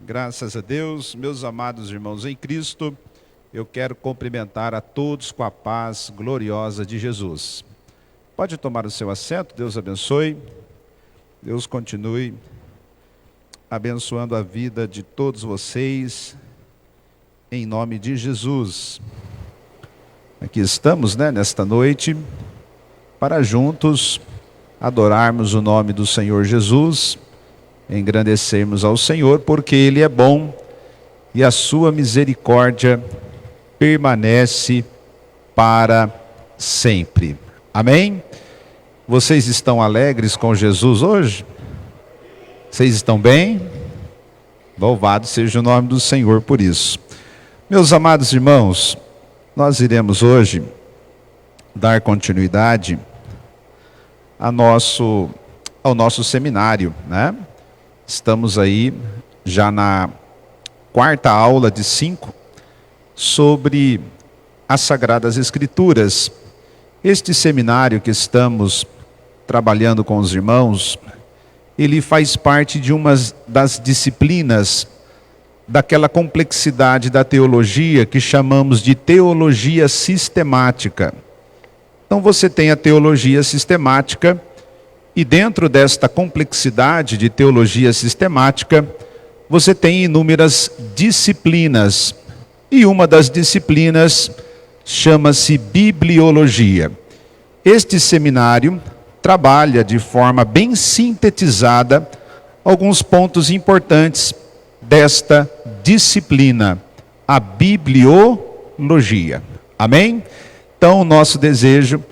Graças a Deus, meus amados irmãos em Cristo, eu quero cumprimentar a todos com a paz gloriosa de Jesus. Pode tomar o seu assento, Deus abençoe. Deus continue abençoando a vida de todos vocês, em nome de Jesus. Aqui estamos, nesta noite, para juntos adorarmos o nome do Senhor Jesus, engrandecermos ao Senhor, porque Ele é bom e a sua misericórdia permanece para sempre. Amém? Vocês estão alegres com Jesus hoje? Vocês estão bem? Louvado seja o nome do Senhor por isso. Meus amados irmãos, nós iremos hoje dar continuidade ao nosso seminário, Estamos aí já na quarta aula de 5 sobre as Sagradas Escrituras. Este seminário que estamos trabalhando com os irmãos, ele faz parte de uma das disciplinas daquela complexidade da teologia que chamamos de teologia sistemática. Então você tem a teologia sistemática, e dentro desta complexidade de teologia sistemática, você tem inúmeras disciplinas. E uma das disciplinas chama-se bibliologia. Este seminário trabalha de forma bem sintetizada alguns pontos importantes desta disciplina, a bibliologia. Amém? Então, o nosso desejo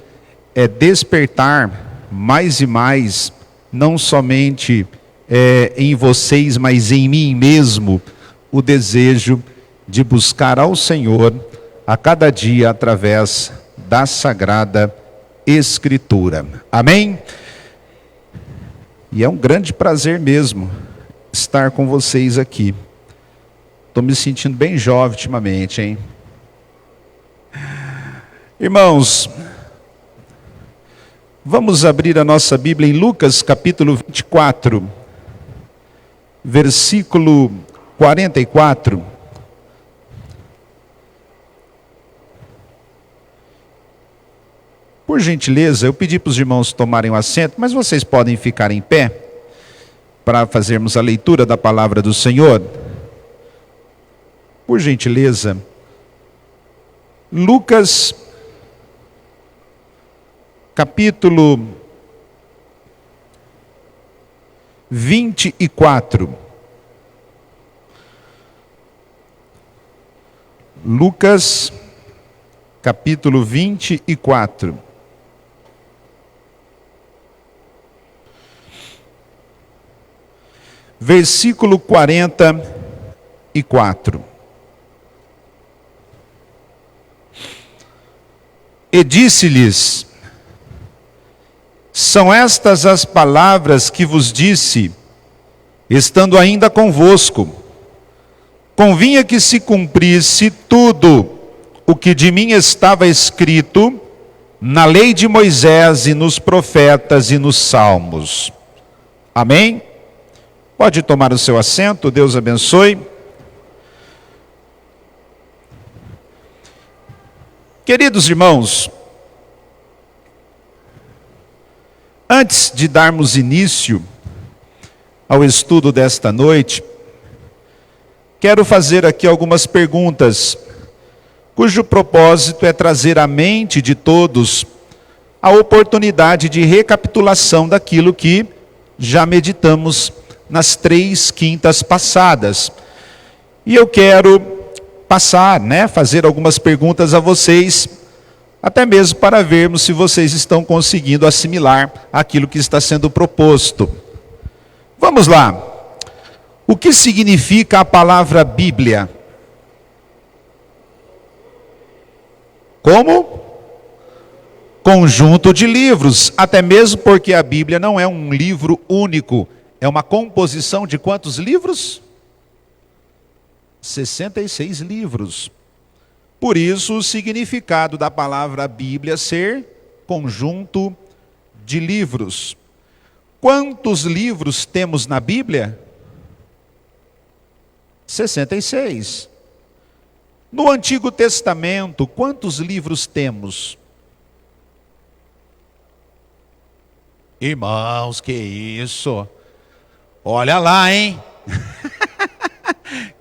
é despertar mais e mais, não somente em vocês, mas em mim mesmo, o desejo de buscar ao Senhor a cada dia através da Sagrada Escritura. Amém? E é um grande prazer mesmo estar com vocês aqui. Estou me sentindo bem jovem ultimamente, hein? Irmãos, vamos abrir a nossa Bíblia em Lucas capítulo 24, versículo 44. Por gentileza, eu pedi para os irmãos tomarem o assento, mas vocês podem ficar em pé para fazermos a leitura da palavra do Senhor. Por gentileza, Lucas capítulo 24. Lucas, capítulo 24. Versículo 44. E disse-lhes: são estas as palavras que vos disse, estando ainda convosco. Convinha que se cumprisse tudo o que de mim estava escrito na lei de Moisés e nos profetas e nos salmos. Amém? Pode tomar o seu assento, Deus abençoe. Queridos irmãos, antes de darmos início ao estudo desta noite, quero fazer aqui algumas perguntas, cujo propósito é trazer à mente de todos a oportunidade de recapitulação daquilo que já meditamos nas 3 quintas passadas. E eu quero fazer algumas perguntas a vocês, até mesmo para vermos se vocês estão conseguindo assimilar aquilo que está sendo proposto. Vamos lá. O que significa a palavra Bíblia? Como? Conjunto de livros, até mesmo porque a Bíblia não é um livro único, é uma composição de quantos livros? 66 livros. Por isso, o significado da palavra Bíblia ser conjunto de livros. Quantos livros temos na Bíblia? 66. No Antigo Testamento, quantos livros temos? Irmãos, que isso? Olha lá, hein?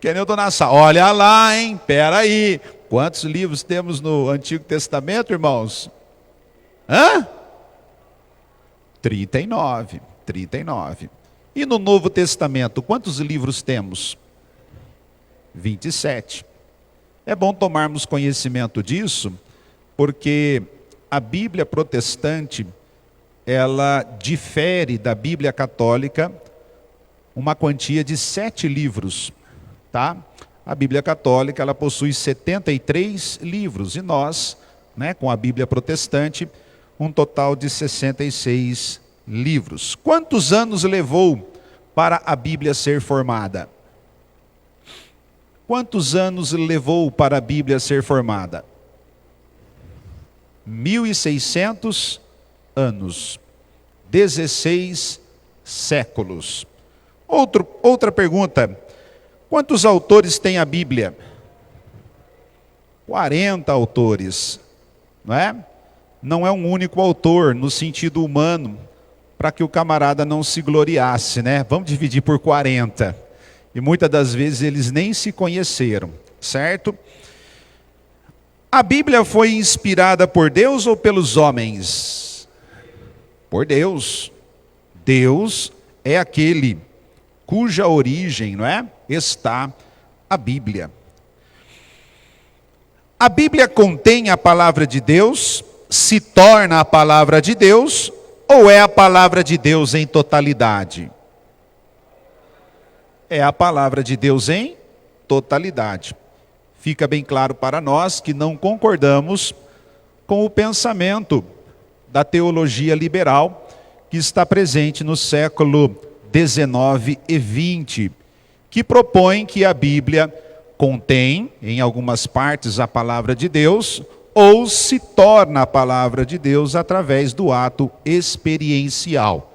Que nem o Dona Sá. Olha lá, hein? Pera aí. Quantos livros temos no Antigo Testamento, irmãos? Hã? 39. 39. E no Novo Testamento, quantos livros temos? 27. É bom tomarmos conhecimento disso, porque a Bíblia protestante, ela difere da Bíblia católica uma quantia de 7 livros, tá? A Bíblia católica, ela possui 73 livros, e nós, com a Bíblia protestante, um total de 66 livros. Quantos anos levou para a Bíblia ser formada? Quantos anos levou para a Bíblia ser formada? 1600 anos. 16 séculos. Outra pergunta. Quantos autores tem a Bíblia? 40 autores. Não é? Não é um único autor no sentido humano, para que o camarada não se gloriasse, né? Vamos dividir por 40. E muitas das vezes eles nem se conheceram, certo? A Bíblia foi inspirada por Deus ou pelos homens? Por Deus. Deus é aquele cuja origem, está a Bíblia. A Bíblia contém a palavra de Deus, se torna a palavra de Deus, ou é a palavra de Deus em totalidade? É a palavra de Deus em totalidade. Fica bem claro para nós que não concordamos com o pensamento da teologia liberal que está presente no século 19 e 20, que propõe que a Bíblia contém, em algumas partes, a palavra de Deus, ou se torna a palavra de Deus através do ato experiencial.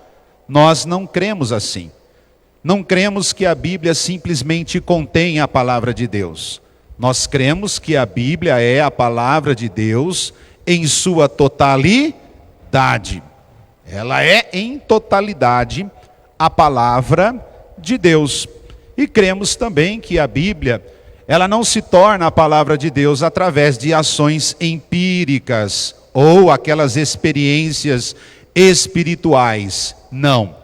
Nós não cremos assim. Não cremos que a Bíblia simplesmente contém a palavra de Deus. Nós cremos que a Bíblia é a palavra de Deus em sua totalidade. Ela é em totalidade a palavra de Deus. E cremos também que a Bíblia, ela não se torna a palavra de Deus através de ações empíricas ou aquelas experiências espirituais. Não.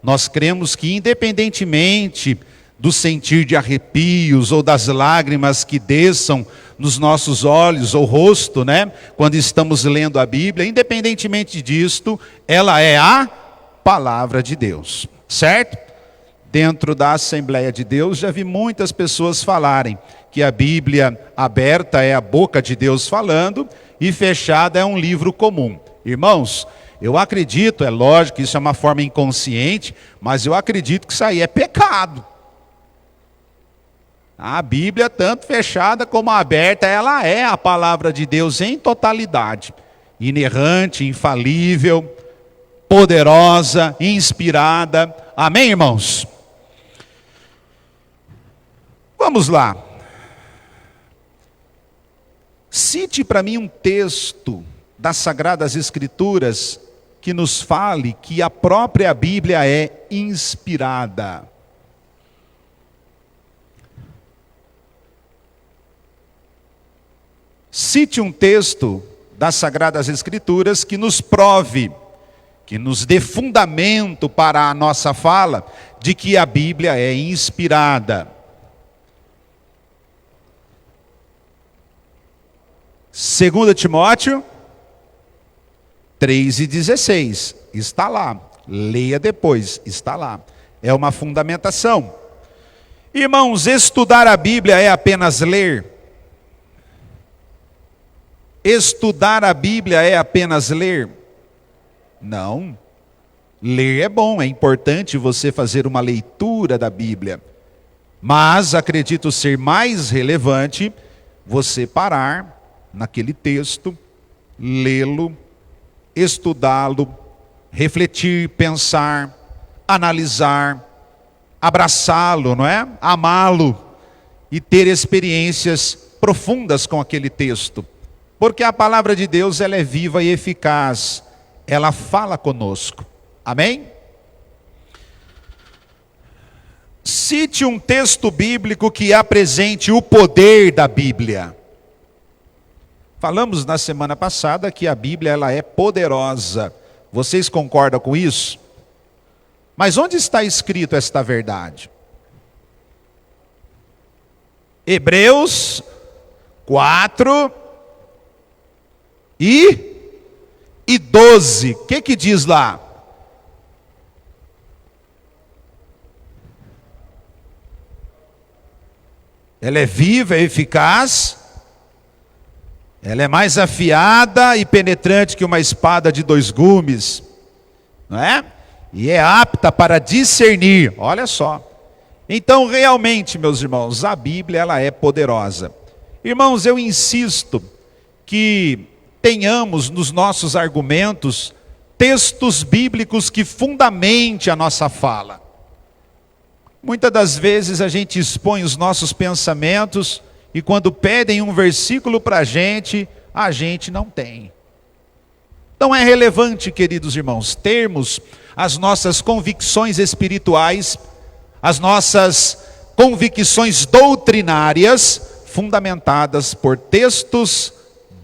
Nós cremos que, independentemente do sentir de arrepios ou das lágrimas que desçam nos nossos olhos ou rosto, quando estamos lendo a Bíblia, independentemente disto, ela é a palavra de Deus, certo? Dentro da Assembleia de Deus, já vi muitas pessoas falarem que a Bíblia aberta é a boca de Deus falando e fechada é um livro comum. Irmãos, eu acredito, é lógico que isso é uma forma inconsciente, mas eu acredito que isso aí é pecado. A Bíblia, tanto fechada como aberta, ela é a palavra de Deus em totalidade. Inerrante, infalível, poderosa, inspirada. Amém, irmãos? Vamos lá. Cite para mim um texto das Sagradas Escrituras que nos fale que a própria Bíblia é inspirada. Cite um texto das Sagradas Escrituras que nos prove, que nos dê fundamento para a nossa fala de que a Bíblia é inspirada. 2 Timóteo 3:16, está lá, leia depois, está lá, é uma fundamentação. Irmãos, estudar a Bíblia é apenas ler? Estudar a Bíblia é apenas ler? Não, ler é bom, é importante você fazer uma leitura da Bíblia, mas acredito ser mais relevante você parar naquele texto, lê-lo, estudá-lo, refletir, pensar, analisar, abraçá-lo, amá-lo e ter experiências profundas com aquele texto. Porque a palavra de Deus, ela é viva e eficaz. Ela fala conosco. Amém? Cite um texto bíblico que apresente o poder da Bíblia. Falamos na semana passada que a Bíblia ela é poderosa. Vocês concordam com isso? Mas onde está escrito esta verdade? Hebreus 4 e 12. O que diz lá? Ela é viva, é eficaz. Ela é mais afiada e penetrante que uma espada de 2 gumes, não é? E é apta para discernir, olha só. Então, realmente, meus irmãos, a Bíblia ela é poderosa. Irmãos, eu insisto que tenhamos nos nossos argumentos textos bíblicos que fundamente a nossa fala. Muitas das vezes a gente expõe os nossos pensamentos e quando pedem um versículo para a gente não tem. Então é relevante, queridos irmãos, termos as nossas convicções espirituais, as nossas convicções doutrinárias, fundamentadas por textos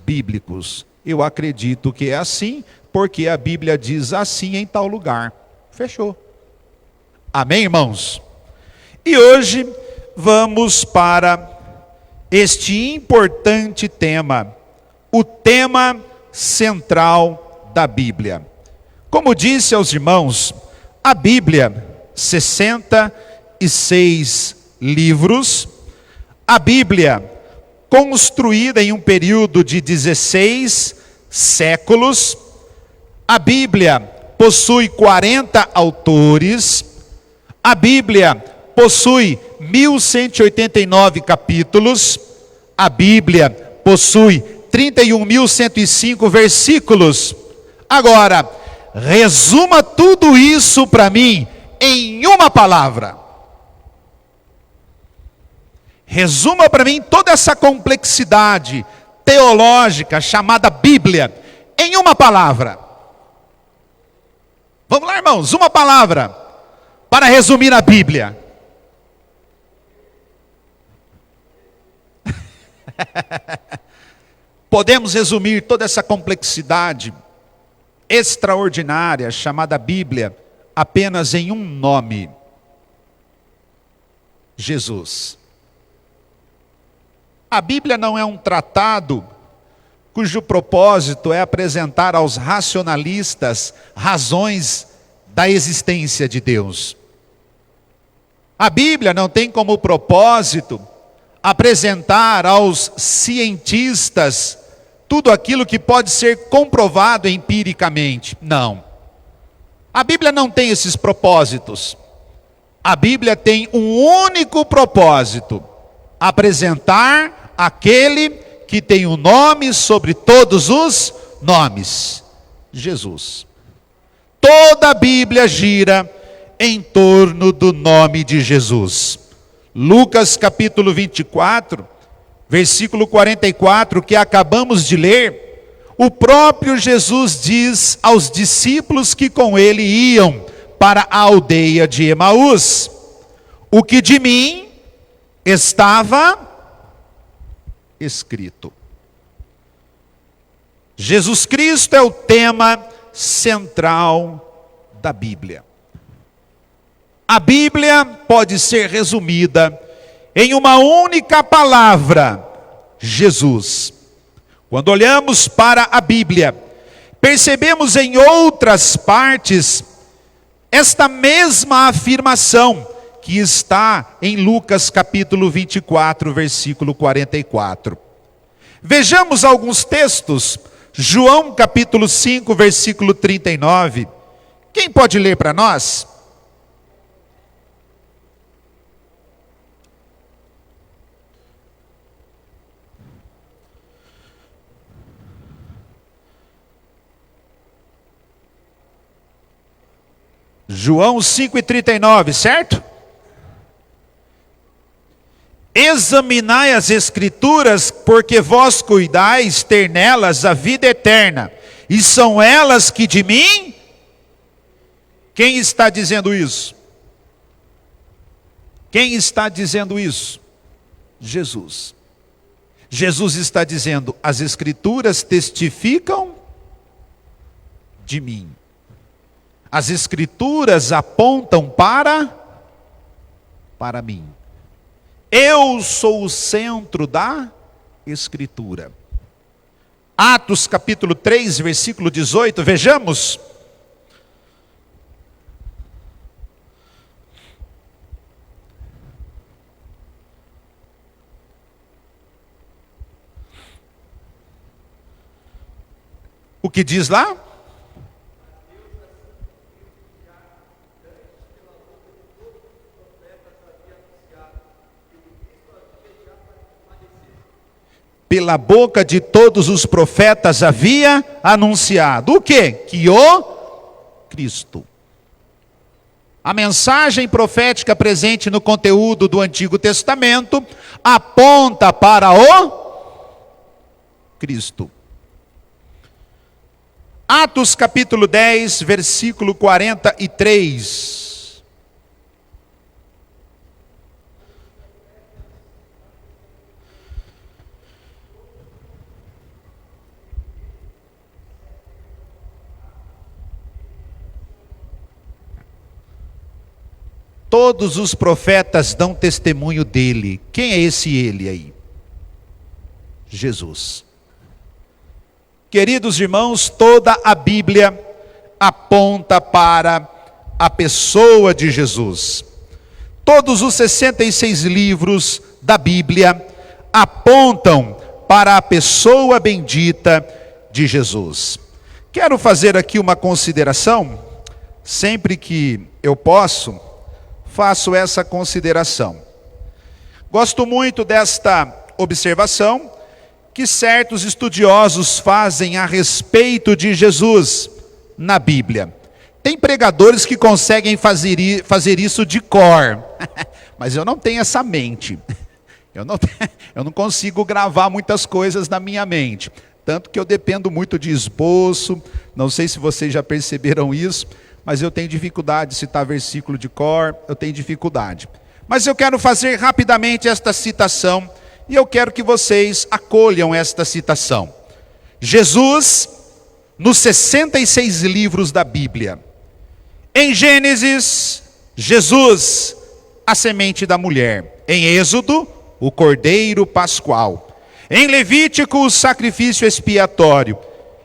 bíblicos. Eu acredito que é assim, porque a Bíblia diz assim em tal lugar. Fechou. Amém, irmãos? E hoje vamos para este importante tema, o tema central da Bíblia. Como disse aos irmãos, a Bíblia, 66 livros, a Bíblia construída em um período de 16 séculos, a Bíblia possui 40 autores, a Bíblia possui 1189 capítulos, a Bíblia possui 31.105 versículos. Agora, resuma tudo isso para mim em uma palavra. Resuma para mim toda essa complexidade teológica chamada Bíblia em uma palavra. Vamos lá, irmãos, uma palavra para resumir a Bíblia. Podemos resumir toda essa complexidade extraordinária chamada Bíblia apenas em um nome: Jesus. A Bíblia não é um tratado cujo propósito é apresentar aos racionalistas razões da existência de Deus. A Bíblia não tem como propósito apresentar aos cientistas tudo aquilo que pode ser comprovado empiricamente. Não. A Bíblia não tem esses propósitos. A Bíblia tem um único propósito: apresentar aquele que tem o nome sobre todos os nomes: Jesus. Toda a Bíblia gira em torno do nome de Jesus. Lucas capítulo 24, versículo 44, que acabamos de ler, o próprio Jesus diz aos discípulos que com ele iam para a aldeia de Emaús: o que de mim estava escrito. Jesus Cristo é o tema central da Bíblia. A Bíblia pode ser resumida em uma única palavra: Jesus. Quando olhamos para a Bíblia, percebemos em outras partes esta mesma afirmação que está em Lucas capítulo 24, versículo 44. Vejamos alguns textos. João capítulo 5, versículo 39. Quem pode ler para nós? João 5:39, certo? Examinai as Escrituras, porque vós cuidais ter nelas a vida eterna, e são elas que de mim... Quem está dizendo isso? Quem está dizendo isso? Jesus. Jesus está dizendo, as Escrituras testificam de mim. As Escrituras apontam para mim. Eu sou o centro da Escritura. Atos capítulo 3, versículo 18, vejamos. O que diz lá? Pela boca de todos os profetas havia anunciado. O quê? Que o Cristo. A mensagem profética presente no conteúdo do Antigo Testamento aponta para o Cristo. Atos capítulo 10, versículo 43. Todos os profetas dão testemunho dele. Quem é esse ele aí? Jesus. Queridos irmãos, toda a Bíblia aponta para a pessoa de Jesus. Todos os 66 livros da Bíblia apontam para a pessoa bendita de Jesus. Quero fazer aqui uma consideração, sempre que eu posso, faço essa consideração. Gosto muito desta observação que certos estudiosos fazem a respeito de Jesus na Bíblia. Tem pregadores que conseguem fazer isso de cor, mas eu não tenho essa mente. Eu não consigo gravar muitas coisas na minha mente. Tanto que eu dependo muito de esboço, não sei se vocês já perceberam isso, mas eu tenho dificuldade de citar versículo de cor, eu tenho dificuldade. Mas eu quero fazer rapidamente esta citação, e eu quero que vocês acolham esta citação. Jesus, nos 66 livros da Bíblia. Em Gênesis, Jesus, a semente da mulher. Em Êxodo, o cordeiro pascual. Em Levítico, o sacrifício expiatório.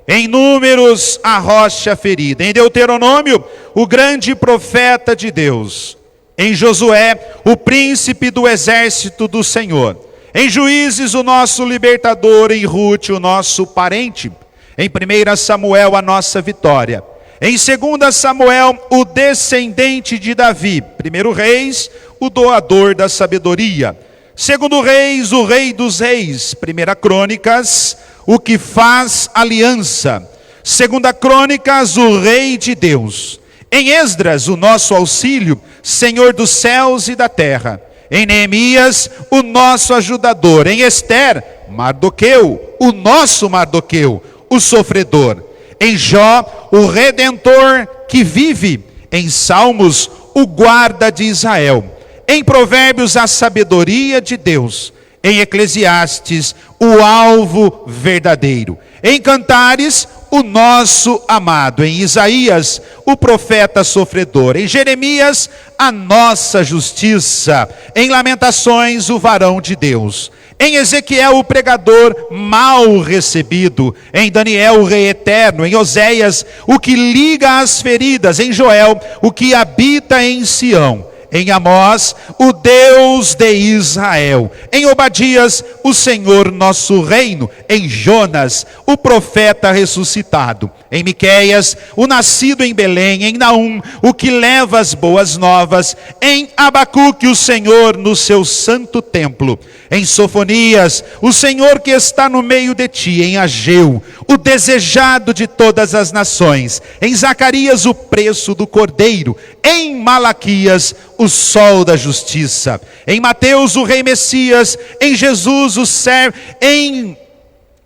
Em Números, a rocha ferida. Em Deuteronômio, o grande profeta de Deus. Em Josué, o príncipe do exército do Senhor. Em Juízes, o nosso libertador. Em Rute, o nosso parente. Em 1 Samuel, a nossa vitória. Em 2 Samuel, o descendente de Davi. 1 Reis, o doador da sabedoria. 2 Reis, o rei dos reis. 1 Crônicas, o que faz aliança. 2 Crônicas, o rei de Deus. Em Esdras, o nosso auxílio, Senhor dos céus e da terra. Em Neemias, o nosso ajudador. Em Ester, Mardoqueu, o nosso Mardoqueu, o sofredor. Em Jó, o redentor que vive. Em Salmos, o guarda de Israel. Em Provérbios, a sabedoria de Deus. Em Eclesiastes, o alvo verdadeiro. Em Cantares, o nosso amado. Em Isaías, o profeta sofredor. Em Jeremias, a nossa justiça. Em Lamentações, o varão de Deus. Em Ezequiel, o pregador mal recebido. Em Daniel, o rei eterno. Em Oséias, o que liga as feridas. Em Joel, o que habita em Sião. Em Amós, o Deus de Israel. Em Obadias, o Senhor nosso reino. Em Jonas, o profeta ressuscitado. Em Miqueias, o nascido em Belém. Em Naum, o que leva as boas novas. Em Abacuque, o Senhor no seu santo templo. Em Sofonias, o Senhor que está no meio de ti. Em Ageu, o desejado de todas as nações. Em Zacarias, o preço do cordeiro. Em Malaquias, o sol da justiça. Em Mateus, o rei Messias. Em Jesus, o servo.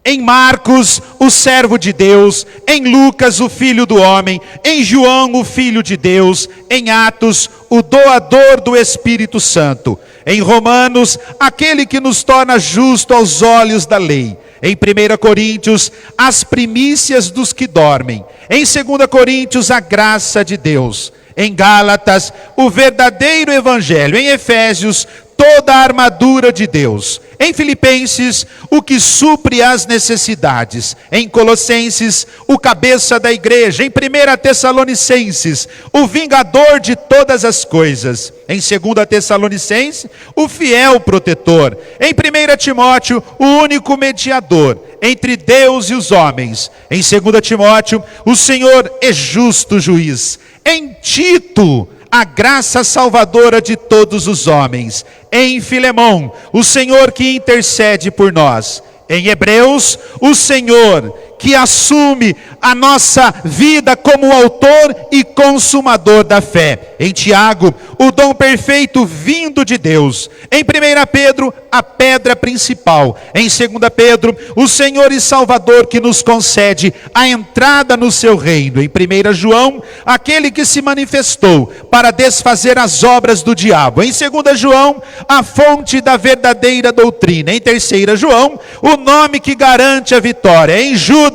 Em Marcos, o servo de Deus. Em Lucas, o filho do homem. Em João, o filho de Deus. Em Atos, o doador do Espírito Santo. Em Romanos, aquele que nos torna justo aos olhos da lei. Em 1 Coríntios, as primícias dos que dormem. Em 2 Coríntios, a graça de Deus. Em Gálatas, o verdadeiro evangelho. Em Efésios, toda a armadura de Deus. Em Filipenses, o que supre as necessidades. Em Colossenses, o cabeça da igreja. Em 1 Tessalonicenses, o vingador de todas as coisas. Em 2 Tessalonicenses, o fiel protetor. Em 1 Timóteo, o único mediador entre Deus e os homens. Em 2 Timóteo, o Senhor é justo juiz. Em Tito, a graça salvadora de todos os homens. Em Filemão, o Senhor que intercede por nós. Em Hebreus, o Senhor que assume a nossa vida como autor e consumador da fé. Em Tiago, o dom perfeito vindo de Deus. Em 1 Pedro, a pedra principal. Em 2 Pedro, o Senhor e Salvador que nos concede a entrada no seu reino. Em 1 João, aquele que se manifestou para desfazer as obras do diabo. Em 2 João, a fonte da verdadeira doutrina. Em 3 João, o nome que garante a vitória. Em Judas,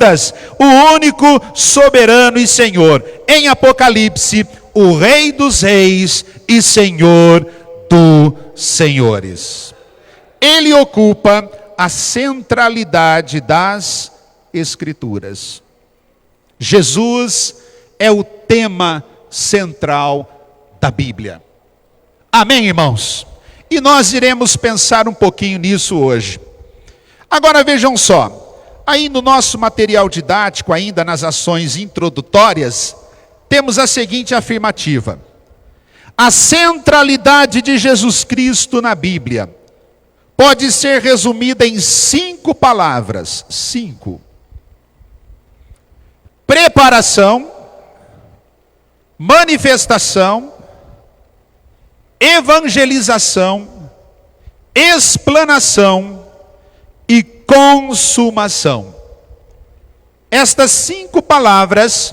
o único soberano e Senhor. Em Apocalipse, o Rei dos Reis e Senhor dos Senhores. Ele ocupa a centralidade das Escrituras. Jesus é o tema central da Bíblia. Amém, irmãos? E nós iremos pensar um pouquinho nisso hoje. Agora vejam só. Aí no nosso material didático, ainda nas ações introdutórias, temos a seguinte afirmativa: a centralidade de Jesus Cristo na Bíblia pode ser resumida em 5 palavras. 5. Preparação, manifestação, evangelização, explanação e consumação. Estas 5 palavras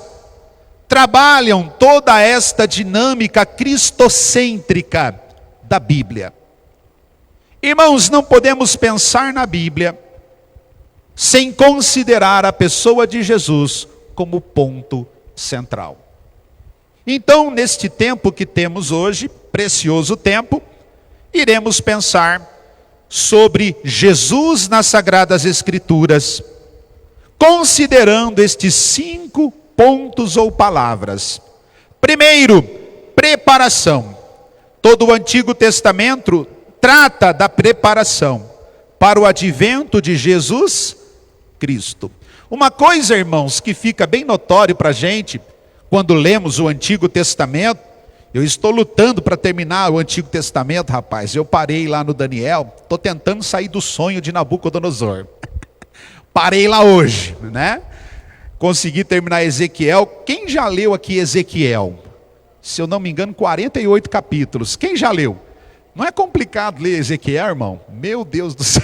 trabalham toda esta dinâmica cristocêntrica da Bíblia. Irmãos, não podemos pensar na Bíblia sem considerar a pessoa de Jesus como ponto central. Então, neste tempo que temos hoje, precioso tempo, iremos pensar sobre Jesus nas Sagradas Escrituras, considerando estes 5 pontos ou palavras. Primeiro, preparação. Todo o Antigo Testamento trata da preparação para o advento de Jesus Cristo. Uma coisa, irmãos, que fica bem notório para a gente, quando lemos o Antigo Testamento, eu estou lutando para terminar o Antigo Testamento, rapaz. Eu parei lá no Daniel, estou tentando sair do sonho de Nabucodonosor. Parei lá hoje, né? Consegui terminar Ezequiel. Quem já leu aqui Ezequiel? Se eu não me engano, 48 capítulos. Quem já leu? Não é complicado ler Ezequiel, irmão? Meu Deus do céu.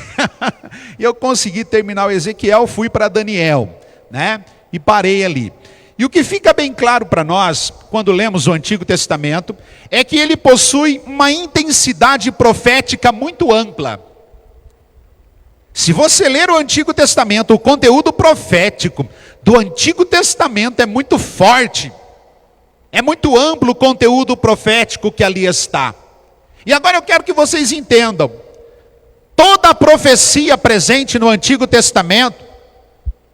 E eu consegui terminar o Ezequiel, fui para Daniel, né? E parei ali. E o que fica bem claro para nós, quando lemos o Antigo Testamento, é que ele possui uma intensidade profética muito ampla. Se você ler o Antigo Testamento, o conteúdo profético do Antigo Testamento é muito forte. É muito amplo o conteúdo profético que ali está. E agora eu quero que vocês entendam. Toda a profecia presente no Antigo Testamento,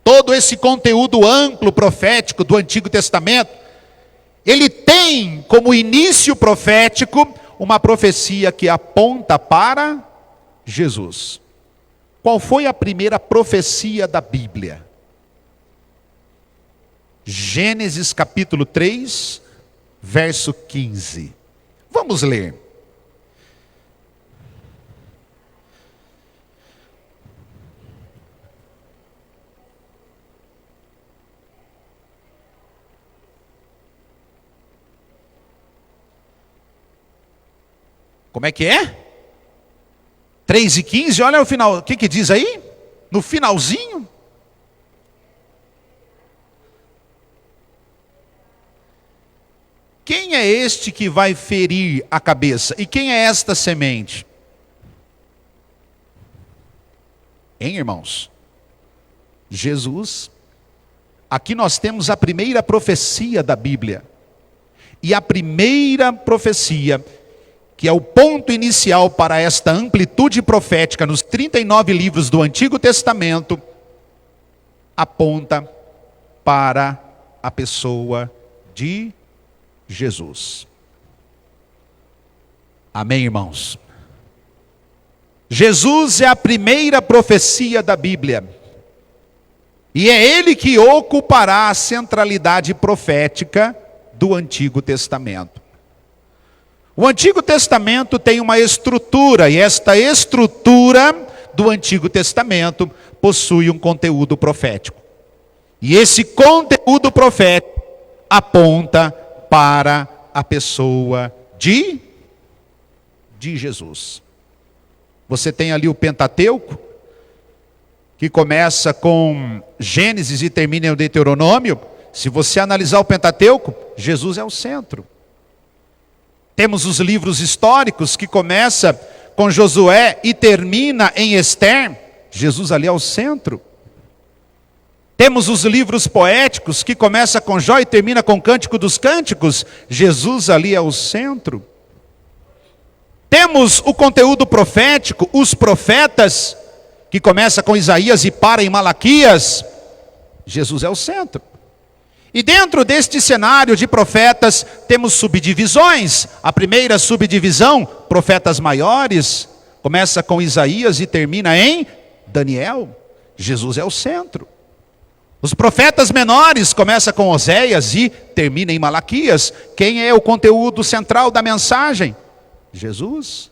todo esse conteúdo amplo profético do Antigo Testamento, ele tem como início profético uma profecia que aponta para Jesus. Qual foi a primeira profecia da Bíblia? Gênesis capítulo 3, verso 15. Vamos ler. Como é que é? 3:15, olha o final, o que diz aí? No finalzinho. Quem é este que vai ferir a cabeça? E quem é esta semente? Hein, irmãos? Jesus. Aqui nós temos a primeira profecia da Bíblia. E a primeira profecia, que é o ponto inicial para esta amplitude profética nos 39 livros do Antigo Testamento, aponta para a pessoa de Jesus. Amém, irmãos? Jesus é a primeira profecia da Bíblia. E é ele que ocupará a centralidade profética do Antigo Testamento. O Antigo Testamento tem uma estrutura, e esta estrutura do Antigo Testamento possui um conteúdo profético. E esse conteúdo profético aponta para a pessoa de Jesus. Você tem ali o Pentateuco, que começa com Gênesis e termina em Deuteronômio. Se você analisar o Pentateuco, Jesus é o centro. Temos os livros históricos, que começa com Josué e termina em Esther. Jesus ali é o centro. Temos os livros poéticos, que começa com Jó e termina com Cântico dos Cânticos. Jesus ali é o centro. Temos o conteúdo profético, os profetas, que começa com Isaías e para em Malaquias. Jesus é o centro. E dentro deste cenário de profetas, temos subdivisões. A primeira subdivisão, profetas maiores, começa com Isaías e termina em Daniel. Jesus é o centro. Os profetas menores começa com Oséias e termina em Malaquias. Quem é o conteúdo central da mensagem? Jesus.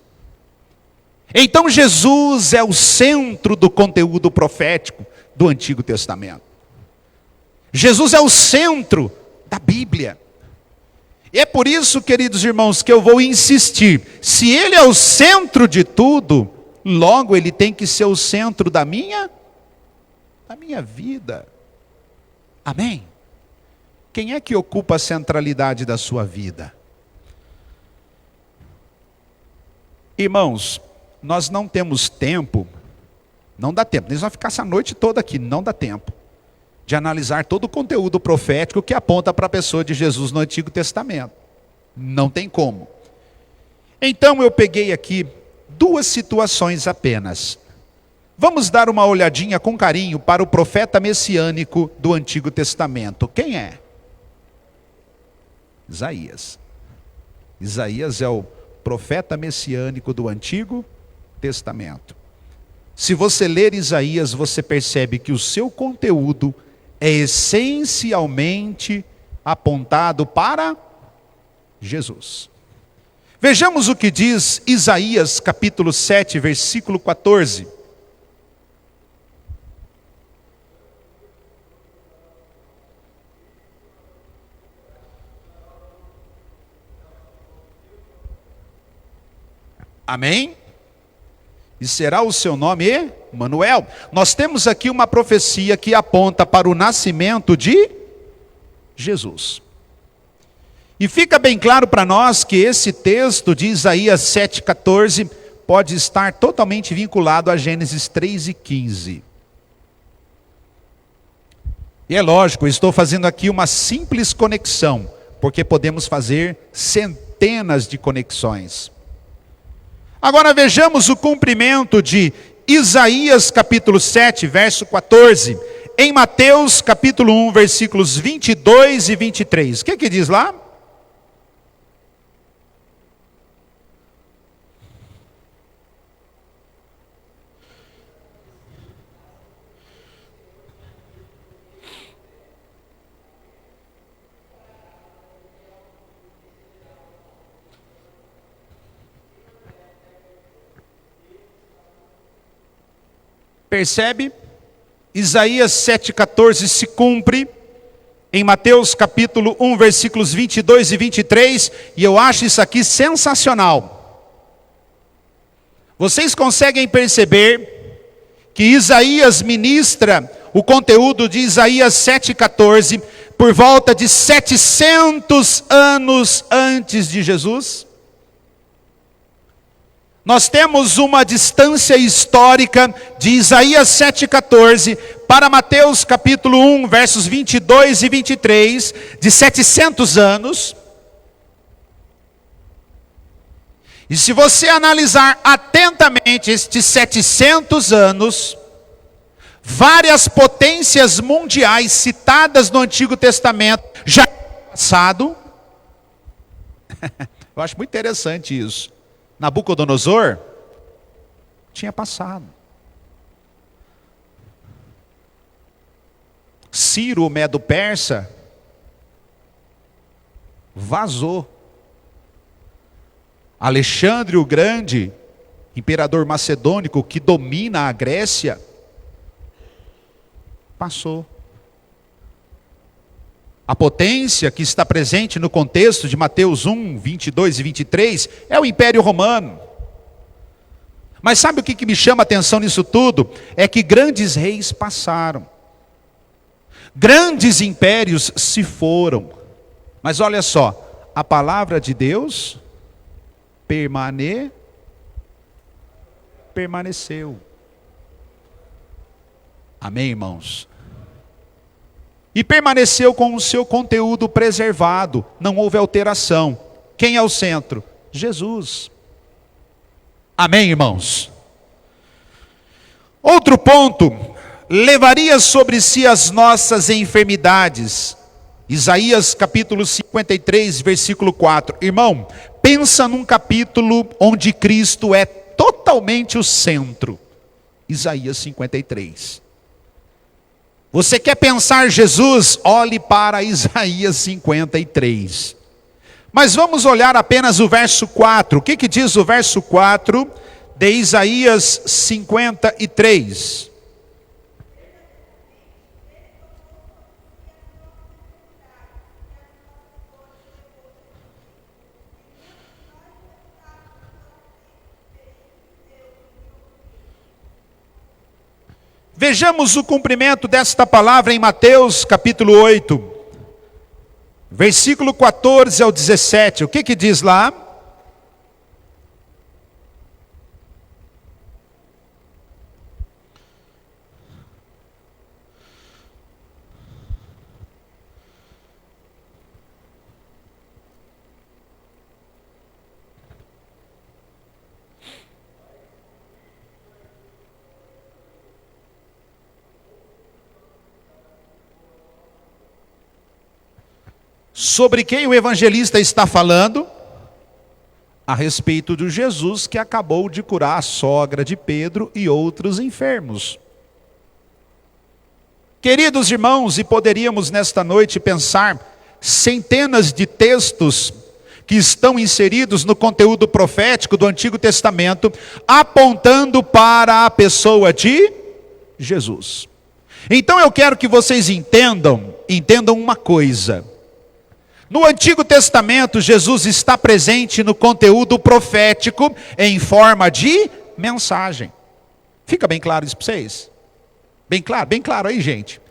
Então Jesus é o centro do conteúdo profético do Antigo Testamento. Jesus é o centro da Bíblia. E é por isso, queridos irmãos, que eu vou insistir. Se ele é o centro de tudo, logo ele tem que ser o centro da minha vida. Amém? Quem é que ocupa a centralidade da sua vida? Irmãos, nós não temos tempo, não dá tempo, nós vamos ficar essa noite toda aqui, não dá tempo de analisar todo o conteúdo profético que aponta para a pessoa de Jesus no Antigo Testamento. Não tem como. Então eu peguei aqui duas situações apenas. Vamos dar uma olhadinha com carinho para o profeta messiânico do Antigo Testamento. Quem é? Isaías. Isaías é o profeta messiânico do Antigo Testamento. Se você ler Isaías, você percebe que o seu conteúdo é essencialmente apontado para Jesus. Vejamos o que diz Isaías capítulo 7, versículo 14. Amém? E será o seu nome Emanuel. Nós temos aqui uma profecia que aponta para o nascimento de Jesus. E fica bem claro para nós que esse texto de Isaías 7,14 pode estar totalmente vinculado a Gênesis 3:15. E é lógico, eu estou fazendo aqui uma simples conexão, porque podemos fazer centenas de conexões. Agora vejamos o cumprimento de Isaías capítulo 7, verso 14, em Mateus capítulo 1, versículos 22 e 23. O que diz lá? Percebe? Isaías 7,14 se cumpre em Mateus capítulo 1, versículos 22 e 23, e eu acho isso aqui sensacional. Vocês conseguem perceber que Isaías ministra o conteúdo de Isaías 7,14 por volta de 700 anos antes de Jesus? Nós temos uma distância histórica de Isaías 7,14 para Mateus capítulo 1, versos 22 e 23, de 700 anos. E se você analisar atentamente estes 700 anos, várias potências mundiais citadas no Antigo Testamento já tinham passado. Eu acho muito interessante isso. Nabucodonosor tinha passado. Ciro, o Medo-Persa, vazou. Alexandre o Grande, imperador macedônico que domina a Grécia, passou. A potência que está presente no contexto de Mateus 1, 22 e 23 é o Império Romano. Mas sabe o que me chama a atenção nisso tudo? É que grandes reis passaram. Grandes impérios se foram. Mas olha só, a palavra de Deus permaneceu. Amém, irmãos? E permaneceu com o seu conteúdo preservado, não houve alteração. Quem é o centro? Jesus. Amém, irmãos? Outro ponto, levaria sobre si as nossas enfermidades. Isaías capítulo 53, versículo 4. Irmão, pensa num capítulo onde Cristo é totalmente o centro. Isaías 53. Você quer pensar Jesus? Olhe para Isaías 53. Mas vamos olhar apenas o verso 4. O que diz o verso 4 de Isaías 53? Vejamos o cumprimento desta palavra em Mateus capítulo 8, versículo 14 ao 17. O que diz lá? Sobre quem o evangelista está falando? A respeito de Jesus que acabou de curar a sogra de Pedro e outros enfermos. Queridos irmãos, e poderíamos nesta noite pensar centenas de textos que estão inseridos no conteúdo profético do Antigo Testamento, apontando para a pessoa de Jesus. Então eu quero que vocês entendam uma coisa. No Antigo Testamento, Jesus está presente no conteúdo profético em forma de mensagem. Fica bem claro isso para vocês? Bem claro aí, gente.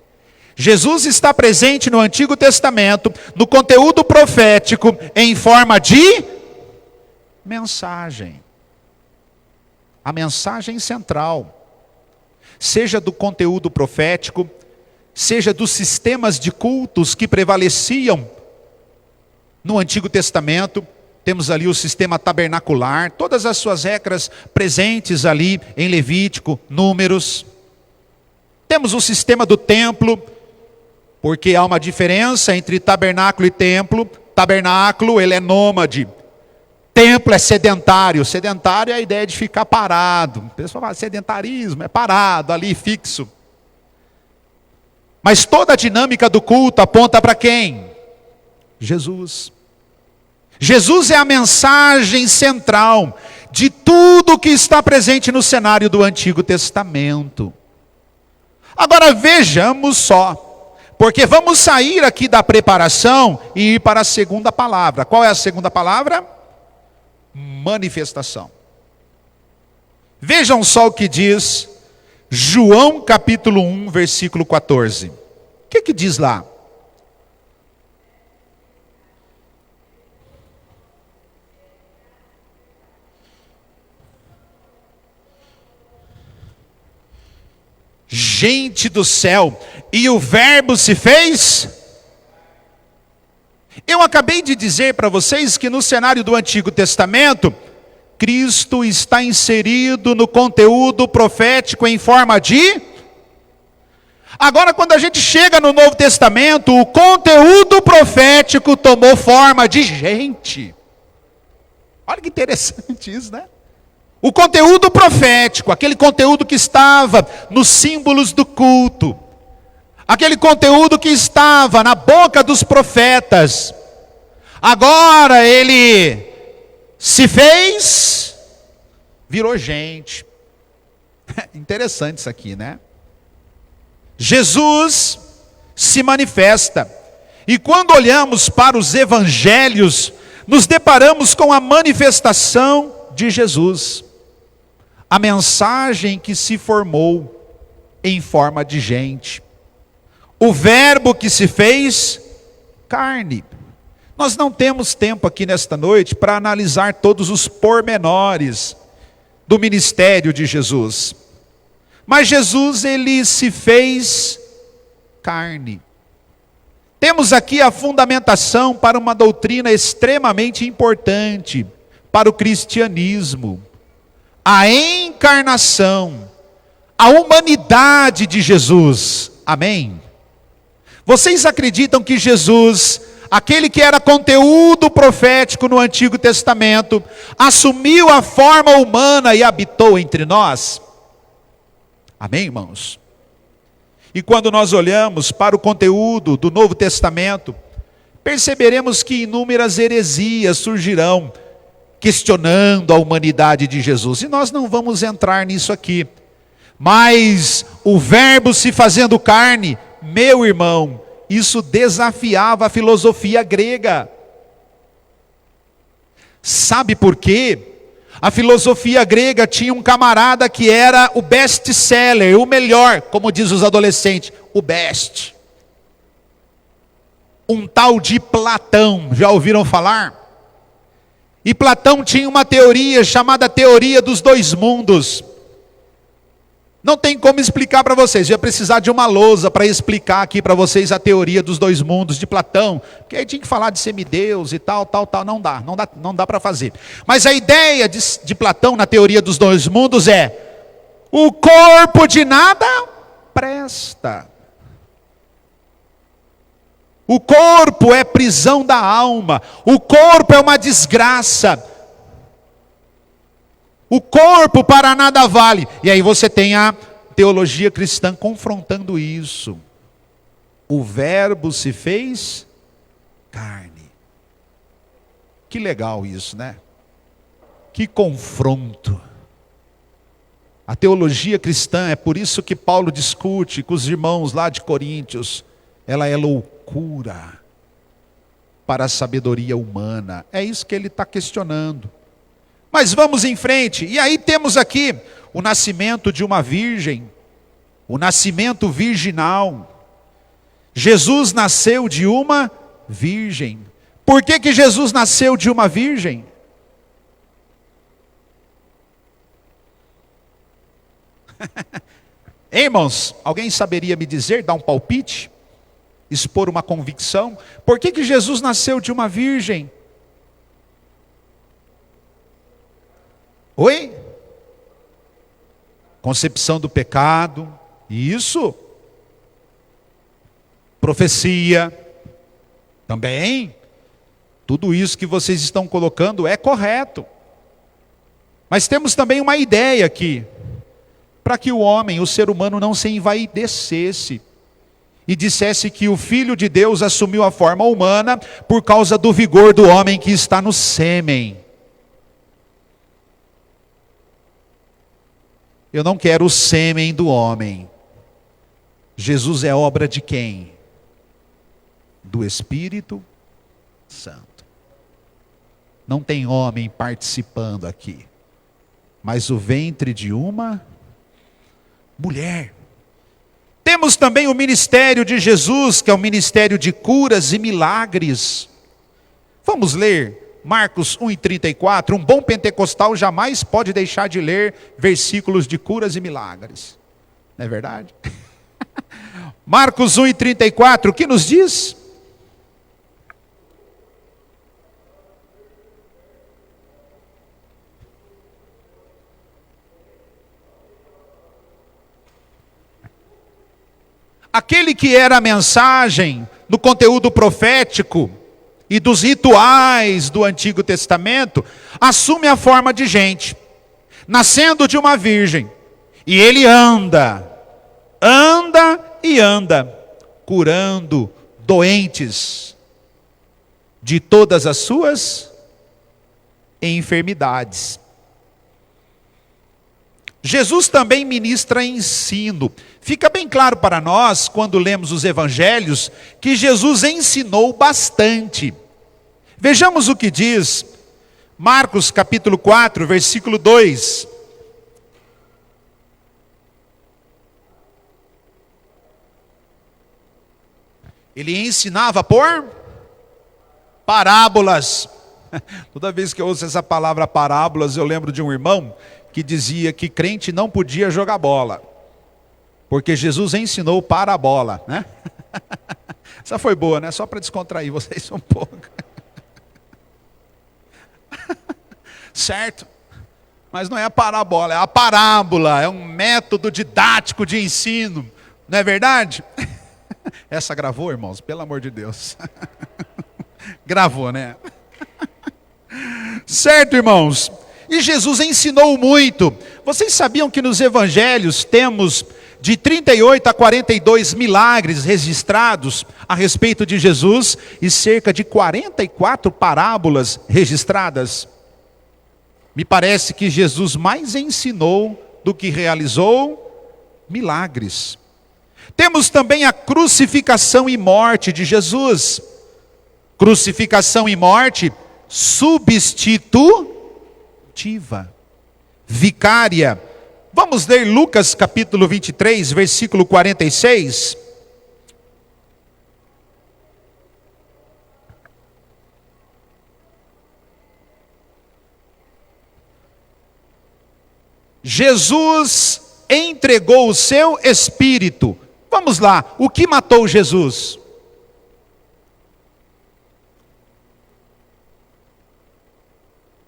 Jesus está presente no Antigo Testamento, no conteúdo profético em forma de mensagem. A mensagem central, seja do conteúdo profético, seja dos sistemas de cultos que prevaleciam no Antigo Testamento. Temos ali o sistema tabernacular, todas as suas regras presentes ali em Levítico, Números. Temos o sistema do templo, porque há uma diferença entre tabernáculo e templo. Tabernáculo, ele é nômade. Templo é sedentário. Sedentário é a ideia de ficar parado. O pessoal fala sedentarismo, é parado ali, fixo. Mas toda a dinâmica do culto aponta para quem? Jesus. Jesus é a mensagem central de tudo que está presente no cenário do Antigo Testamento. Agora vejamos só, porque vamos sair aqui da preparação e ir para a segunda palavra. Qual é a segunda palavra? Manifestação. Vejam só o que diz João capítulo 1, versículo 14. O que diz lá? Gente do céu, e o verbo se fez? Eu acabei de dizer para vocês que no cenário do Antigo Testamento, Cristo está inserido no conteúdo profético em forma de... Agora, quando a gente chega no Novo Testamento, o conteúdo profético tomou forma de gente. Olha que interessante isso, né? O conteúdo profético, aquele conteúdo que estava nos símbolos do culto, aquele conteúdo que estava na boca dos profetas, agora ele se fez, virou gente. Interessante isso aqui, né? Jesus se manifesta, e quando olhamos para os evangelhos, nos deparamos com a manifestação de Jesus. A mensagem que se formou em forma de gente. O verbo que se fez carne. Nós não temos tempo aqui nesta noite para analisar todos os pormenores do ministério de Jesus. Mas Jesus, ele se fez carne. Temos aqui a fundamentação para uma doutrina extremamente importante para o cristianismo. A encarnação, a humanidade de Jesus. Amém? Vocês acreditam que Jesus, aquele que era conteúdo profético no Antigo Testamento, assumiu a forma humana e habitou entre nós? Amém, irmãos? E quando nós olhamos para o conteúdo do Novo Testamento, perceberemos que inúmeras heresias surgirão, questionando a humanidade de Jesus. E nós não vamos entrar nisso aqui. Mas o verbo se fazendo carne, meu irmão, isso desafiava a filosofia grega. Sabe por quê? A filosofia grega tinha um camarada que era o best-seller, o melhor, como diz os adolescentes, o best. Um tal de Platão, já ouviram falar? E Platão tinha uma teoria chamada teoria dos dois mundos. Não tem como explicar para vocês, eu ia precisar de uma lousa para explicar aqui para vocês a teoria dos dois mundos de Platão, porque aí tinha que falar de semideus e tal, não dá para fazer. Mas a ideia de Platão na teoria dos dois mundos é: o corpo de nada presta. O corpo é prisão da alma, o corpo é uma desgraça, o corpo para nada vale. E aí você tem a teologia cristã confrontando isso. O verbo se fez carne. Que legal isso, né? Que confronto. A teologia cristã, é por isso que Paulo discute com os irmãos lá de Coríntios, ela é loucura para a sabedoria humana. É isso que ele está questionando. Mas vamos em frente. E aí temos aqui o nascimento de uma virgem, o nascimento virginal. Jesus nasceu de uma virgem. Por que que Jesus nasceu de uma virgem? Hein, irmãos, alguém saberia me dizer, dar um palpite? Expor uma convicção? Por que que Jesus nasceu de uma virgem? Oi? Concepção do pecado, isso. Profecia, também. Tudo isso que vocês estão colocando é correto. Mas temos também uma ideia aqui, para que o homem, o ser humano, não se envaidecesse e dissesse que o Filho de Deus assumiu a forma humana por causa do vigor do homem que está no sêmen. Eu não quero o sêmen do homem. Jesus é obra de quem? Do Espírito Santo. Não tem homem participando aqui. mas o ventre de uma mulher. Temos também o ministério de Jesus, que é o ministério de curas e milagres. Vamos ler Marcos 1:34. Um bom pentecostal jamais pode deixar de ler versículos de curas e milagres. Não é verdade? Marcos 1:34, o que nos diz? Aquele que era a mensagem no conteúdo profético e dos rituais do Antigo Testamento, assume a forma de gente, nascendo de uma virgem. E ele anda e anda, curando doentes de todas as suas enfermidades. Jesus também ministra ensino. Fica bem claro para nós, quando lemos os evangelhos, que Jesus ensinou bastante. Vejamos o que diz Marcos capítulo 4, versículo 2. Ele ensinava por parábolas. Toda vez que eu ouço essa palavra parábolas, eu lembro de um irmão que dizia que crente não podia jogar bola, porque Jesus ensinou para a bola, né? Essa foi boa, né? Só para descontrair vocês um pouco. Certo? Mas não é a parabola, é a parábola, é um método didático de ensino, não é verdade? Essa gravou, irmãos? Pelo amor de Deus. Gravou, né? Certo, irmãos? E Jesus ensinou muito. Vocês sabiam que nos evangelhos temos de 38 a 42 milagres registrados a respeito de Jesus e cerca de 44 parábolas registradas? Me parece que Jesus mais ensinou do que realizou milagres. Temos também a crucificação e morte de Jesus. Crucificação e morte substitutiva, vicária. Vamos ler Lucas capítulo 23, versículo 46. Jesus entregou o seu espírito. Vamos lá, o que matou Jesus?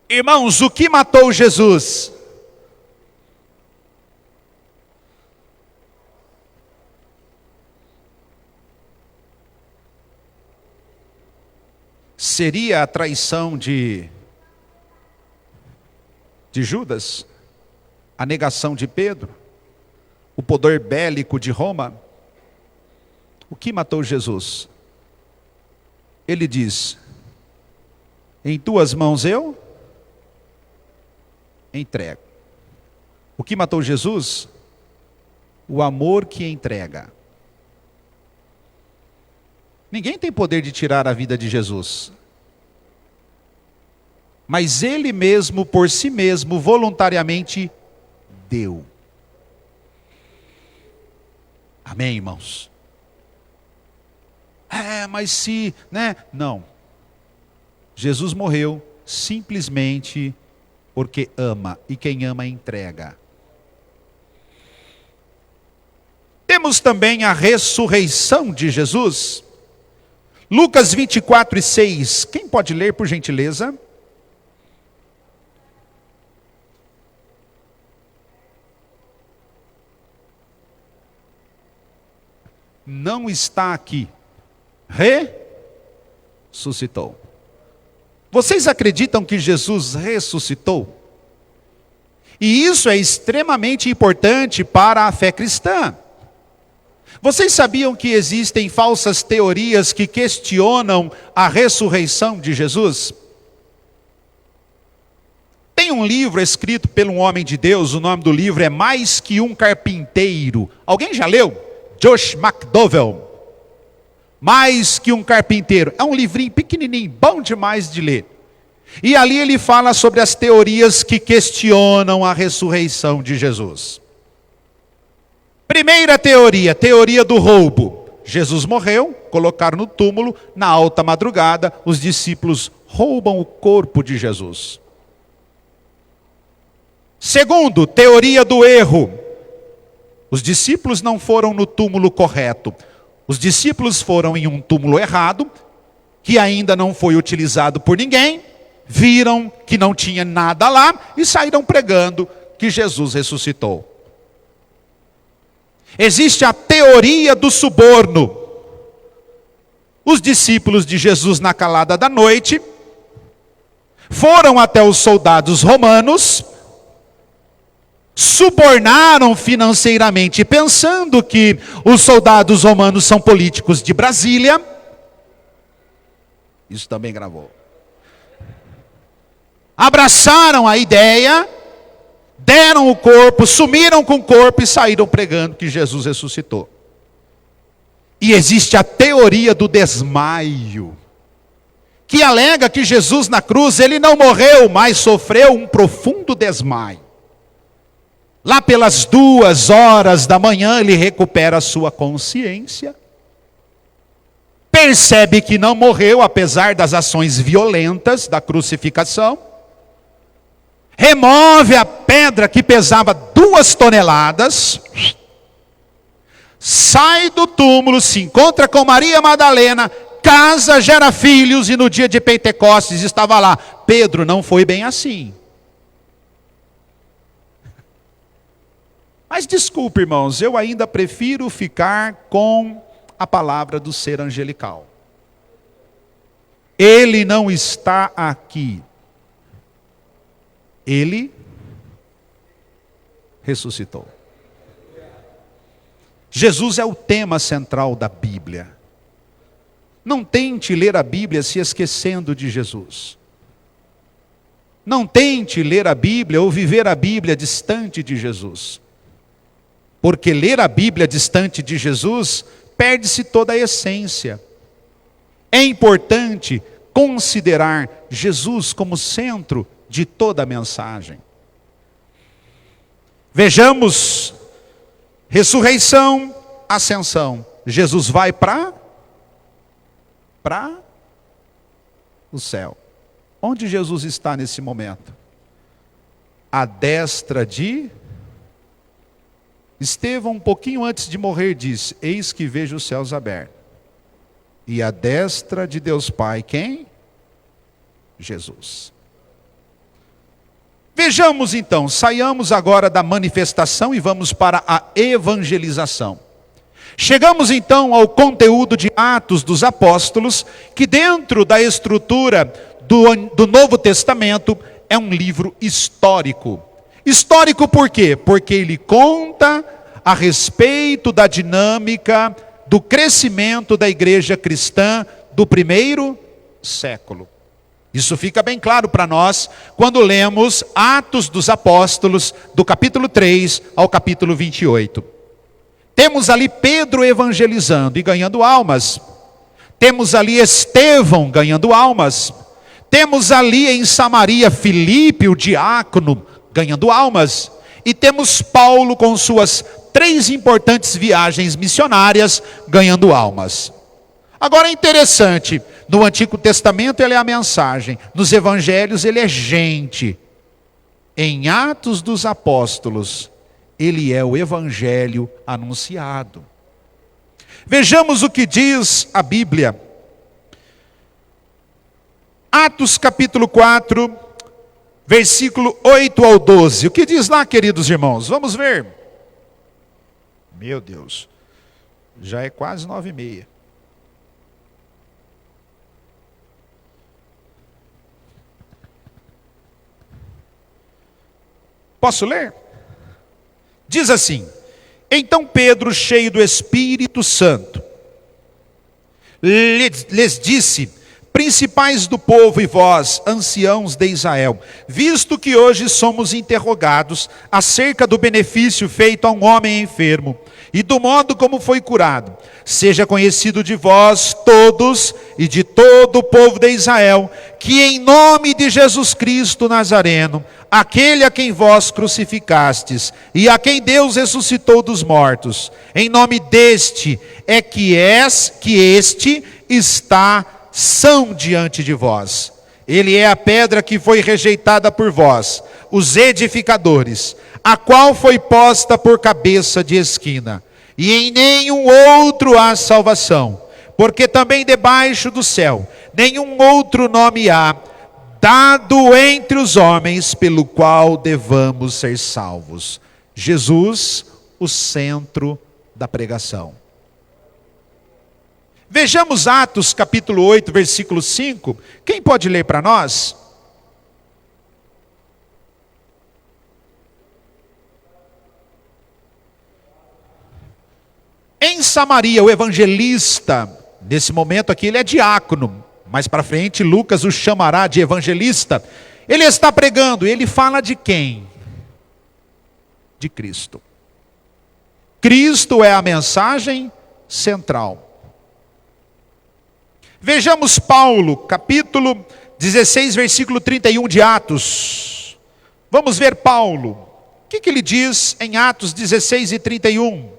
Irmãos, o que matou Jesus? Seria a traição de Judas? A negação de Pedro? O poder bélico de Roma? O que matou Jesus? Ele diz: em tuas mãos eu entrego. O que matou Jesus? O amor que entrega. Ninguém tem poder de tirar a vida de Jesus. Mas ele mesmo, por si mesmo, voluntariamente deu. Amém, irmãos? Mas se, né? Não. Jesus morreu simplesmente porque ama, e quem ama entrega. Temos também a ressurreição de Jesus. Lucas 24:6. Quem pode ler, por gentileza? Não está aqui. Ressuscitou. Vocês acreditam que Jesus ressuscitou? E isso é extremamente importante para a fé cristã. Vocês sabiam que existem falsas teorias que questionam a ressurreição de Jesus? Tem um livro escrito por um homem de Deus, o nome do livro é Mais que um Carpinteiro. Alguém já leu? Josh McDowell. Mais que um Carpinteiro. É um livrinho pequenininho, bom demais de ler. E ali ele fala sobre as teorias que questionam a ressurreição de Jesus. Primeira teoria, teoria do roubo. Jesus morreu, colocaram no túmulo, na alta madrugada, os discípulos roubam o corpo de Jesus. Segundo, teoria do erro. Os discípulos não foram no túmulo correto. Os discípulos foram em um túmulo errado, que ainda não foi utilizado por ninguém, viram que não tinha nada lá e saíram pregando que Jesus ressuscitou. Existe a teoria do suborno. Os discípulos de Jesus, na calada da noite, foram até os soldados romanos, subornaram financeiramente, pensando que os soldados romanos são políticos de Brasília. Isso também gravou. Abraçaram a ideia, deram o corpo, sumiram com o corpo e saíram pregando que Jesus ressuscitou. E existe a teoria do desmaio, que alega que Jesus na cruz, ele não morreu, mas sofreu um profundo desmaio. Lá pelas 2h da manhã, ele recupera a sua consciência, percebe que não morreu, apesar das ações violentas da crucificação, remove a pedra que pesava 2 toneladas, sai do túmulo, se encontra com Maria Madalena, casa, gera filhos, e no dia de Pentecostes estava lá. Pedro, não foi bem assim. Mas desculpe, irmãos, eu ainda prefiro ficar com a palavra do ser angelical. Ele não está aqui. Ele ressuscitou. Jesus é o tema central da Bíblia. Não tente ler a Bíblia se esquecendo de Jesus. Não tente ler a Bíblia ou viver a Bíblia distante de Jesus. Porque ler a Bíblia distante de Jesus, perde-se toda a essência. É importante considerar Jesus como centro de toda a mensagem. Vejamos, ressurreição, ascensão. Jesus vai para o céu. Onde Jesus está nesse momento? À destra de Estevão, um pouquinho antes de morrer, disse: eis que vejo os céus abertos. E à destra de Deus Pai, quem? Jesus. Vejamos então, saiamos agora da manifestação e vamos para a evangelização. Chegamos então ao conteúdo de Atos dos Apóstolos, que dentro da estrutura do Novo Testamento é um livro histórico. Histórico por quê? Porque ele conta a respeito da dinâmica do crescimento da igreja cristã do primeiro século. Isso fica bem claro para nós quando lemos Atos dos Apóstolos, do capítulo 3 ao capítulo 28. Temos ali Pedro evangelizando e ganhando almas. Temos ali Estevão ganhando almas. Temos ali em Samaria Filipe, o diácono, ganhando almas. E temos Paulo com suas 3 importantes viagens missionárias, ganhando almas. Agora é interessante, no Antigo Testamento ele é a mensagem, nos Evangelhos ele é gente. Em Atos dos Apóstolos, ele é o Evangelho anunciado. Vejamos o que diz a Bíblia. Atos capítulo 4, versículo 8 ao 12. O que diz lá, queridos irmãos? Vamos ver. Meu Deus, já é quase 9h30. Posso ler? Diz assim: então Pedro, cheio do Espírito Santo, lhes disse: principais do povo e vós, anciãos de Israel, visto que hoje somos interrogados acerca do benefício feito a um homem enfermo e do modo como foi curado, seja conhecido de vós todos e de todo o povo de Israel, que em nome de Jesus Cristo Nazareno, aquele a quem vós crucificastes e a quem Deus ressuscitou dos mortos, em nome deste é que este está são diante de vós. Ele é a pedra que foi rejeitada por vós, os edificadores, a qual foi posta por cabeça de esquina. E em nenhum outro há salvação, porque também debaixo do céu nenhum outro nome há, dado entre os homens, pelo qual devamos ser salvos. Jesus, o centro da pregação. Vejamos Atos capítulo 8, versículo 5. Quem pode ler para nós? Em Samaria, o evangelista, nesse momento aqui ele é diácono, mais para frente Lucas o chamará de evangelista. Ele está pregando, ele fala de quem? De Cristo. Cristo é a mensagem central. Vejamos Paulo, capítulo 16, versículo 31 de Atos. Vamos ver Paulo. O que ele diz em Atos 16 e 31?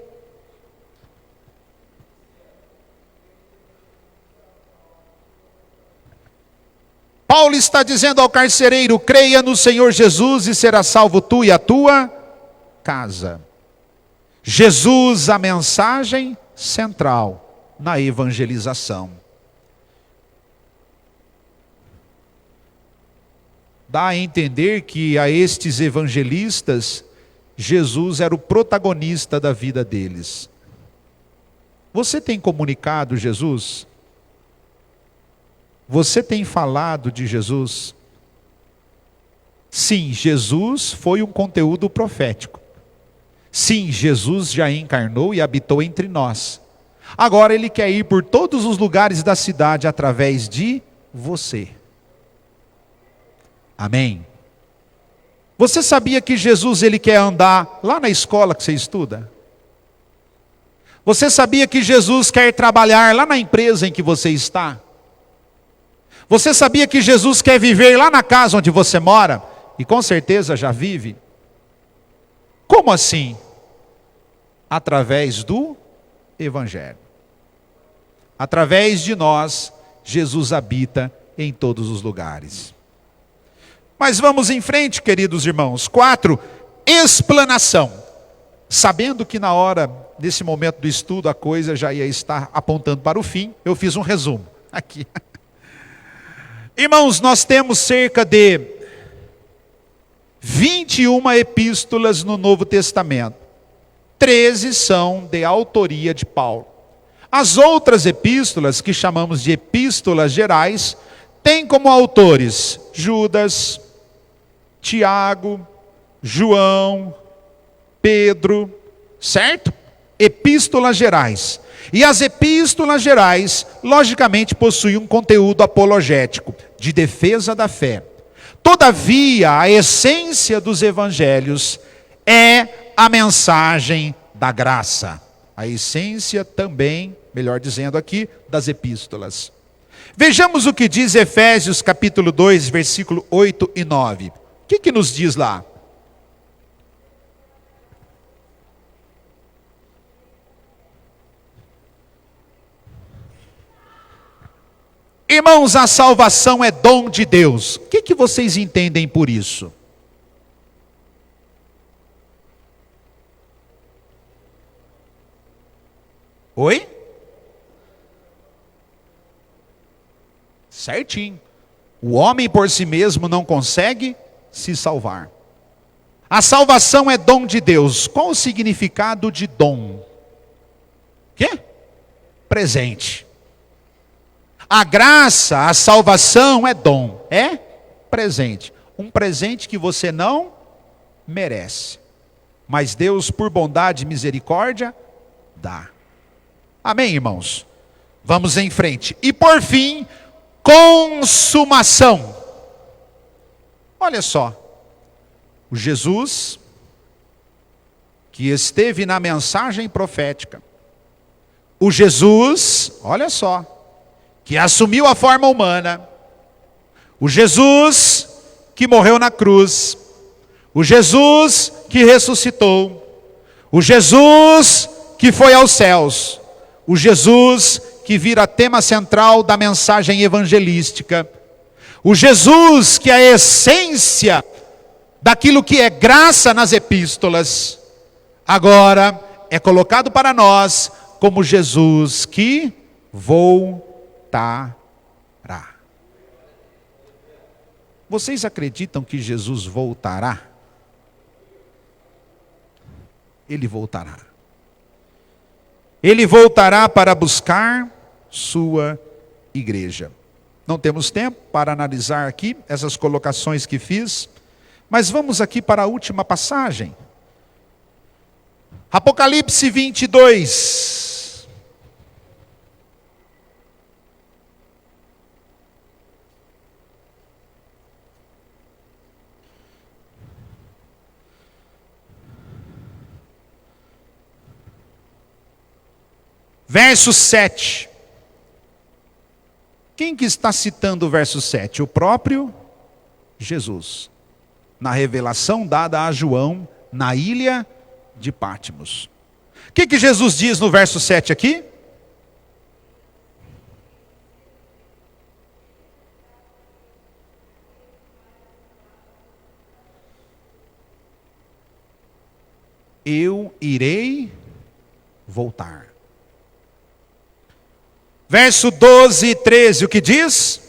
Paulo está dizendo ao carcereiro: creia no Senhor Jesus e será salvo tu e a tua casa. Jesus, a mensagem central na evangelização. Dá a entender que a estes evangelistas, Jesus era o protagonista da vida deles. Você tem comunicado Jesus? Você tem falado de Jesus? Sim, Jesus foi um conteúdo profético. Sim, Jesus já encarnou e habitou entre nós. Agora Ele quer ir por todos os lugares da cidade através de você. Amém? Você sabia que Jesus ele quer andar lá na escola que você estuda? Você sabia que Jesus quer trabalhar lá na empresa em que você está? Você sabia que Jesus quer viver lá na casa onde você mora? E com certeza já vive. Como assim? Através do Evangelho. Através de nós, Jesus habita em todos os lugares. Mas vamos em frente, queridos irmãos. 4, explanação. Sabendo que nesse momento do estudo, a coisa já ia estar apontando para o fim, eu fiz um resumo aqui. Irmãos, nós temos cerca de 21 epístolas no Novo Testamento. 13 são de autoria de Paulo. As outras epístolas, que chamamos de epístolas gerais, têm como autores Judas, Tiago, João, Pedro, certo? Epístolas gerais. E as epístolas gerais, logicamente, possuem um conteúdo apologético, de defesa da fé. Todavia, a essência dos evangelhos é a mensagem da graça. A essência também, melhor dizendo aqui, das epístolas. Vejamos o que diz Efésios capítulo 2, versículo 8 e 9. O que nos diz lá? Irmãos, a salvação é dom de Deus. O que vocês entendem por isso? Oi? Certinho. O homem por si mesmo não consegue se salvar. A salvação é dom de Deus. Qual o significado de dom? Quê? Presente. A graça, a salvação é dom. É presente. Um presente que você não merece. Mas Deus, por bondade e misericórdia, dá. Amém, irmãos? Vamos em frente. E por fim, consumação. Olha só, o Jesus que esteve na mensagem profética, o Jesus, olha só, que assumiu a forma humana, o Jesus que morreu na cruz, o Jesus que ressuscitou, o Jesus que foi aos céus, o Jesus que vira tema central da mensagem evangelística, o Jesus que é a essência daquilo que é graça nas epístolas, agora é colocado para nós como Jesus que voltará. Vocês acreditam que Jesus voltará? Ele voltará. Ele voltará para buscar sua igreja. Não temos tempo para analisar aqui essas colocações que fiz, mas vamos aqui para a última passagem. Apocalipse 22. Verso 7. Quem que está citando o verso 7? O próprio Jesus. Na revelação dada a João na ilha de Patmos. O que Jesus diz no verso 7 aqui? Eu irei voltar. Verso 12 e 13, o que diz?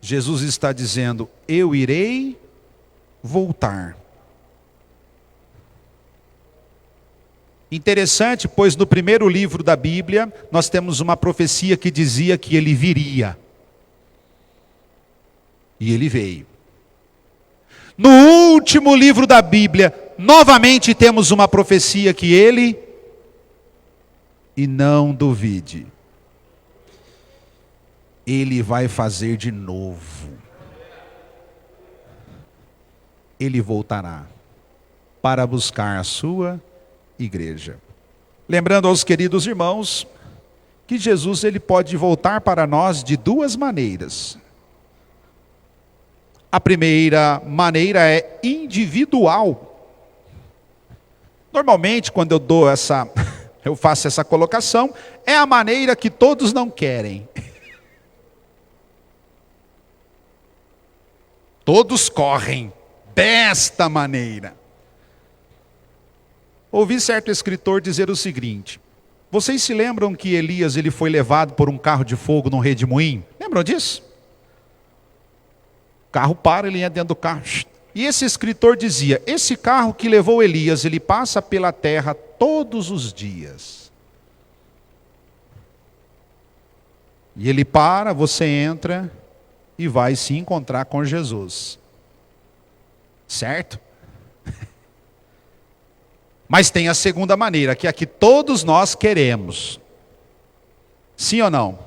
Jesus está dizendo, eu irei voltar. Interessante, pois no primeiro livro da Bíblia, nós temos uma profecia que dizia que ele viria. E ele veio. No último livro da Bíblia, novamente temos uma profecia que ele, e não duvide, ele vai fazer de novo. Ele voltará para buscar a sua igreja. Lembrando aos queridos irmãos que Jesus ele pode voltar para nós de duas maneiras. A primeira maneira é individual. Normalmente, quando eu faço essa colocação, é a maneira que todos não querem. Todos correm desta maneira. Ouvi certo escritor dizer o seguinte: vocês se lembram que Elias ele foi levado por um carro de fogo num redemoinho? Lembram disso? O carro para, ele entra dentro do carro. E esse escritor dizia, esse carro que levou Elias, ele passa pela terra todos os dias. E ele para, você entra e vai se encontrar com Jesus. Certo? Mas tem a segunda maneira, que é a que todos nós queremos. Sim ou não?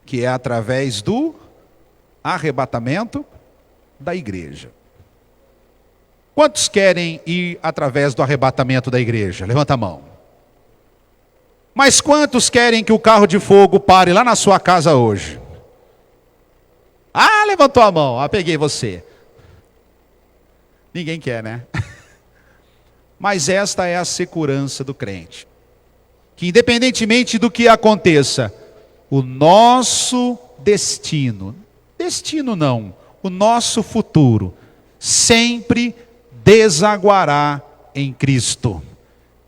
Que é através do arrebatamento da igreja. Quantos querem ir através do arrebatamento da igreja? Levanta a mão. Mas quantos querem que o carro de fogo pare lá na sua casa hoje? Ah, levantou a mão. Ah, peguei você. Ninguém quer, né? Mas esta é a segurança do crente. Que independentemente do que aconteça, o nosso destino não, o nosso futuro, sempre desaguará em Cristo.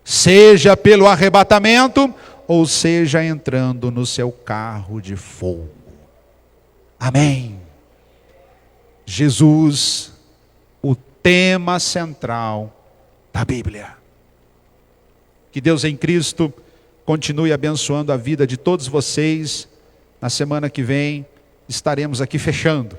Seja pelo arrebatamento, ou seja entrando no seu carro de fogo. Amém. Jesus, o tema central da Bíblia. Que Deus em Cristo continue abençoando a vida de todos vocês. Na semana que vem, estaremos aqui fechando.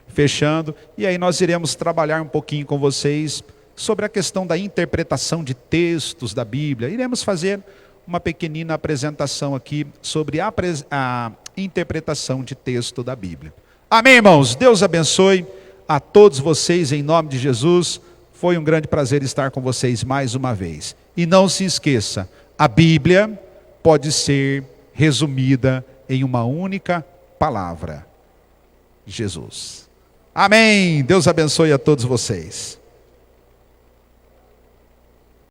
Fechando, e aí nós iremos trabalhar um pouquinho com vocês sobre a questão da interpretação de textos da Bíblia. Iremos fazer uma pequenina apresentação aqui sobre a interpretação de texto da Bíblia. Amém, irmãos? Deus abençoe a todos vocês em nome de Jesus. Foi um grande prazer estar com vocês mais uma vez. E não se esqueça, a Bíblia pode ser resumida em uma única palavra: Jesus. Amém. Deus abençoe a todos vocês.